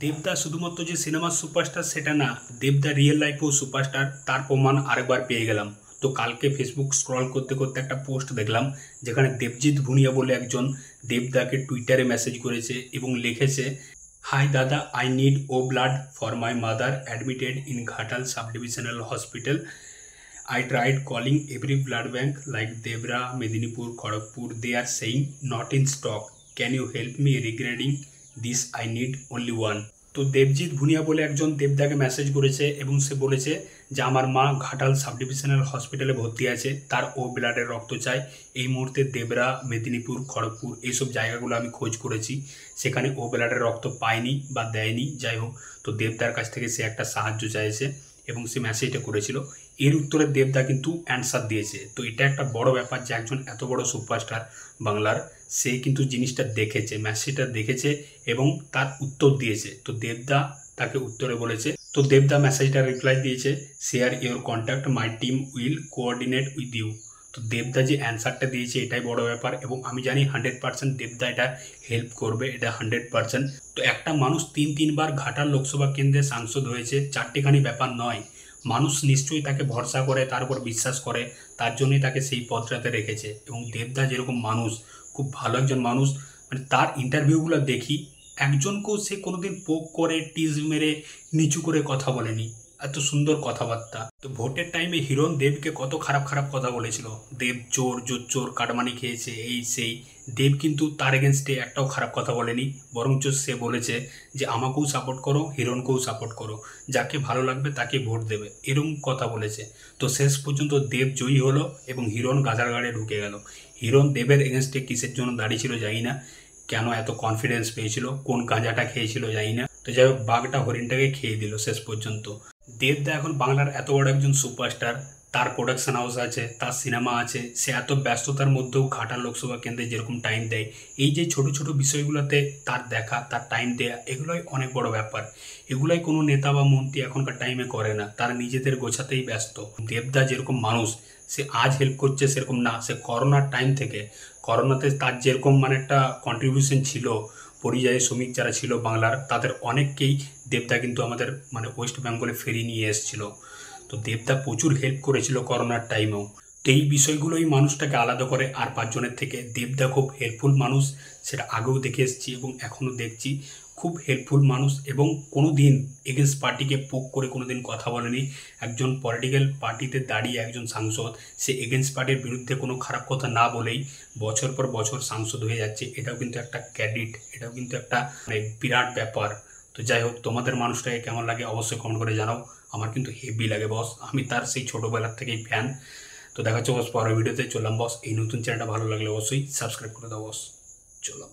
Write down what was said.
দেবদা শুধুমাত্র যে সিনেমার সুপারস্টার সেটা না, দেবদা রিয়েল লাইফেও সুপারস্টার, তার প্রমাণ আরেকবার পেয়ে গেলাম। তো কালকে ফেসবুক স্ক্রল করতে করতে একটা পোস্ট দেখলাম যেখানে দেবজিৎ ভুনিয়া বলে একজন দেবদাকে টুইটারে মেসেজ করেছে এবং লিখেছে, হাই দাদা, I need O blood for my mother admitted in Ghatal sub divisional hospital. I tried calling every blood bank like Devra, Medinipur, Kharagpur. They are saying not in stock. Can you help me regarding this? I need only one. তো দেবজিৎ ভুনিয়া বলে একজন দেবদাকে message করেছে এবং সে বলেছে যে আমার মা Ghatal sub divisional হসপিটালে ভর্তি আছে, তার ও ব্লাডের রক্ত চাই। এই মুহূর্তে দেবরা, মেদিনীপুর, খড়গপুর এইসব জায়গাগুলো আমি খোঁজ করেছি, সেখানে ও ব্লাডের রক্ত পায়নি বা দেয়নি। যাই হোক, তো দেবদার কাছ থেকে সে একটা সাহায্য চাইছে এবং সে মেসেজটা করেছিল। এর উত্তরে দেবদা কিন্তু অ্যান্সার দিয়েছে। তো এটা একটা বড় ব্যাপার যে একজন এত বড় সুপারস্টার বাংলার, সে কিন্তু জিনিসটা দেখেছে, মেসেজটা দেখেছে এবং তার উত্তর দিয়েছে। তো দেবদা তাকে উত্তরে বলেছে, তো দেবদা মেসেজটা রিপ্লাই দিয়েছে, share your contact, my team will coordinate with you. তো দেবদা যে অ্যান্সারটা দিয়েছে এটাই বড় ব্যাপার এবং আমি জানি 100% দেবদা এটা হেল্প করবে, এটা 100%। তো একটা মানুষ তিনবার ঘাটাল লোকসভা কেন্দ্রে সাংসদ হয়েছে, চারটেখানি ব্যাপার নয়। মানুষ নিশ্চয়ই তাকে ভরসা করে, তার উপর বিশ্বাস করে, তার জন্যই তাকে সেই পদটাতে রেখেছে। এবং দেবদা যেরকম মানুষ, খুব ভালো একজন মানুষ, মানে তার ইন্টারভিউগুলো দেখি, একজনকেও সে কোনোদিন পোক করে, টিজ মেরে, নিচু করে কথা বলেনি। এত সুন্দর কথাবার্তা। তো ভোটের টাইমে হিরণ দেবকে কত খারাপ খারাপ কথা বলেছিল, দেব চোর, জোচ্চোর, কাটমানি খেয়েছে, এই সেই। দেব কিন্তু তার এগেনস্টে একটাও খারাপ কথা বলেনি, বরঞ্চ সে বলেছে যে আমাকেও সাপোর্ট করো, হিরণকেও সাপোর্ট করো, যাকে ভালো লাগবে তাকে ভোট দেবে, এরকম কথা বলেছে। তো শেষ পর্যন্ত দেব জয়ী হলো এবং হিরণ গাজার গাড়ে ঢুকে গেল। হিরণ দেবের এগেনস্টে কিসের জন্য দাঁড়িয়েছিল জানি না, কেন এত কনফিডেন্স পেয়েছিল, কোন গাঁজাটা খেয়েছিল জানি না। তো যাই হোক, বাঘটা হরিণটাকে খেয়ে দিল শেষ পর্যন্ত। দেবদা এখন বাংলার এত বড় একজন সুপারস্টার, তার প্রোডাকশন হাউস আছে, তার সিনেমা আছে, সে এত ব্যস্ততার মধ্যেও ঘাটাল লোকসভা কেন্দ্রে যেরকম টাইম দেয়, এই যে ছোট ছোট বিষয়গুলোতে তার দেখা, তার টাইম দেয়া, এগুলোই অনেক বড় ব্যাপার। এগুলাই কোনো নেতা বা মন্ত্রী এখনকার টাইমে করে না, তারা নিজেদের গোছাতেই ব্যস্ত। দেবদা যেরকম মানুষ, সে আজ হেল্প করছে সেরকম না, সে করোনার টাইম থেকে, করোনাতে তার যেরকম মানে একটা কন্ট্রিবিউশন ছিল, পরিযায়ী শ্রমিক যারা ছিল বাংলার, তাদের অনেককেই দেবদা কিন্তু আমাদের মানে ওয়েস্ট বেঙ্গলে ফেরিয়ে নিয়ে এসেছিল। তো দেবদা প্রচুর হেল্প করেছিল করোনার টাইমেও। তো এই বিষয়গুলোই মানুষটাকে আলাদা করে আর পাঁচজনের থেকে। দেবদা খুব হেল্পফুল মানুষ, সেটা আগেও দেখে এসেছি এবং এখনও দেখছি। খুব হেল্পফুল মানুষ এবং কোনো দিন এগেনস্ট পার্টিকে পোক করে কোনো দিন কথা বলেনি। একজন পলিটিক্যাল পার্টিতে দাঁড়িয়ে একজন সাংসদ, সে এগেনস্ট পার্টির বিরুদ্ধে কোনো খারাপ কথা না বলেই বছর পর বছর সাংসদ হয়ে যাচ্ছে। এটাও কিন্তু একটা ক্রেডিট, এটাও কিন্তু একটা মানে বিরাট ব্যাপার। তো যাই হোক, তোমাদের মানুষটাকে কেমন লাগে অবশ্যই কমেন্ট করে জানাও। আমার কিন্তু হেভি লাগে বস, আমি তার সেই ছোটোবেলার থেকেই ফ্যান। তো দেখা হচ্ছে বস পরের ভিডিওতে। চললাম বস, এই নতুন চ্যানেলটা ভালো লাগলে অবশ্যই সাবস্ক্রাইব করে দাও বস। চললাম।